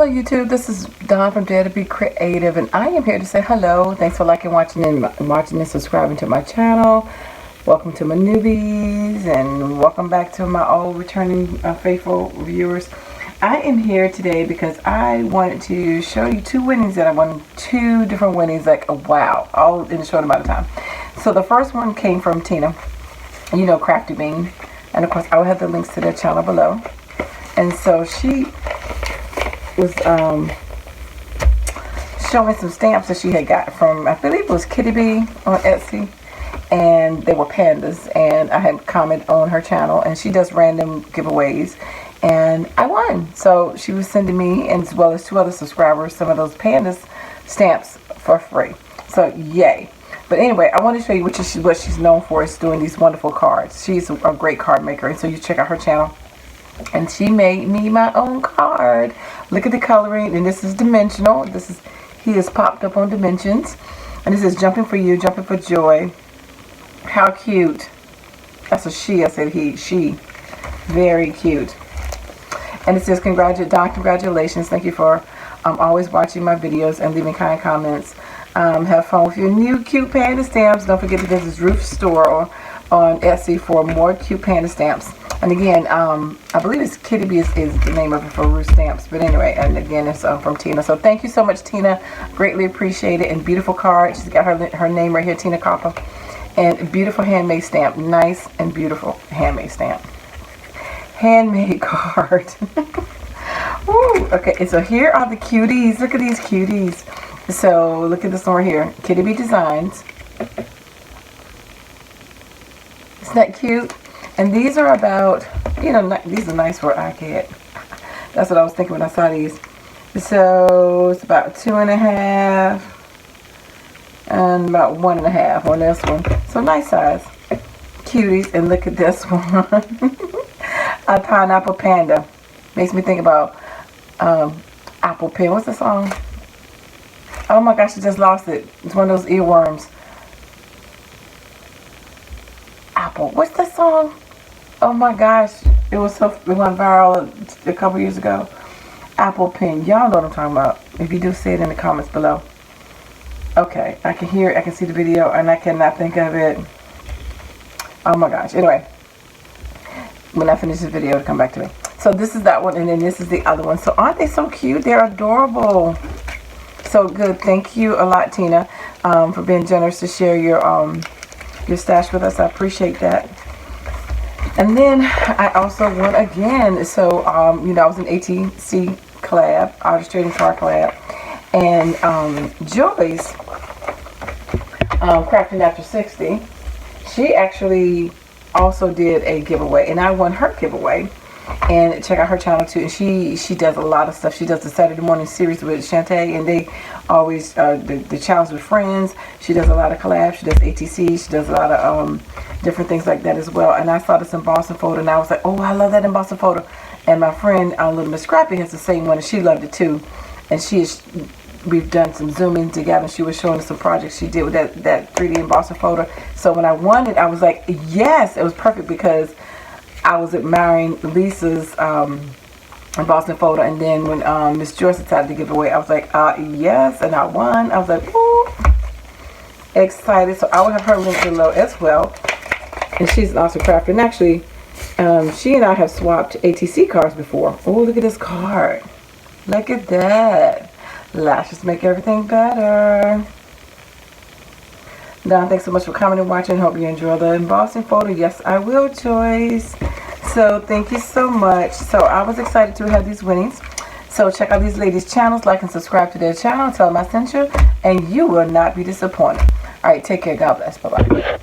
Hello YouTube, this is Dawn from DaretoBeCreative, and I am here to say hello. Thanks for liking, watching and subscribing to my channel. Welcome to my newbies, and welcome back to my old returning faithful viewers. I am here today because I wanted to show you two winnings that I won. Two different winnings, like wow, all in a short amount of time. So the first one came from Tina, you know, CraftyBean, and of course I will have the links to their channel below. And so she was showing some stamps that she had got from, I believe it was CraftyBean on Etsy, and they were pandas, and I had commented on her channel, and she does random giveaways, and I won. So she was sending me, and as well as two other subscribers, some of those pandas stamps for free. So yay. But anyway, I want to show you what she's known for, is doing these wonderful cards. She's a great card maker, and so you check out her channel. And she made me my own card. Look at the coloring, and this is dimensional. He has popped up on dimensions, and this is jumping for you, jumping for joy. How cute! That's a she. I said he. She. Very cute. And it says, congratulations. Thank you for always watching my videos and leaving kind comments. Have fun with your new cute panda stamps. Don't forget to visit Ruth's store on Etsy for more cute panda stamps. And again, I believe it's CraftyBean is the name of it for Ruth Stamps. But anyway, and again, it's from Tina. So thank you so much, Tina. Greatly appreciate it. And beautiful card. She's got her name right here, Tina Copper. And beautiful handmade stamp. Nice and beautiful handmade stamp. Handmade card. Woo. Okay, and so here are the cuties. Look at these cuties. So look at this one right here. CraftyBean Designs. Isn't that cute? And these are about, you know, these are nice for an iPad. That's what I was thinking when I saw these. So it's about 2.5 and about 1.5 on this one. So nice size. Cuties. And look at this one. A pineapple panda. Makes me think about Apple Pen. What's the song? Oh my gosh, I just lost it. It's one of those earworms. Apple. What's the song? Oh my gosh, it went viral a couple years ago. Apple Pen. Y'all know what I'm talking about. If you do, say it in the comments below. Okay, I can hear it, I can see the video, and I cannot think of it. Oh my gosh. Anyway, when I finish this video, it'll come back to me. So this is that one, and then this is the other one. So aren't they so cute? They're adorable. So good. Thank you a lot, Tina, for being generous to share your stash with us. I appreciate that. And then I also won again. So you know, I was in ATC collab, Artist Trading Card collab, and Joyce, Crafting After 60, she actually also did a giveaway, and I won her giveaway. And check out her channel too. And she does a lot of stuff. She does the Saturday morning series with Shantae, and they always the challenge with friends. She does a lot of collabs. She does ATC. She does a lot of different things like that as well. And I saw this embossing folder, and I was like, oh, I love that embossing folder. And my friend Little Miss Scrappy has the same one, and she loved it too. And we've done some zooming together. She was showing us some projects she did with that 3D embossing folder. So when I won it, I was like, yes, it was perfect, because I was admiring Lisa's embossing folder, and then when Miss Joyce decided to give it away, I was like, yes, and I won. I was like, woo, excited. So I will have her link below as well. And she's an awesome crafter. And actually, she and I have swapped ATC cards before. Oh, look at this card. Look at that. Lashes make everything better. Don, thanks so much for coming and watching. Hope you enjoy the embossing folder. Yes, I will, Joyce. So thank you so much. So I was excited to have these winnings. So check out these ladies' channels, like and subscribe to their channel, tell them I sent you, and you will not be disappointed. All right, take care. God bless. Bye-bye.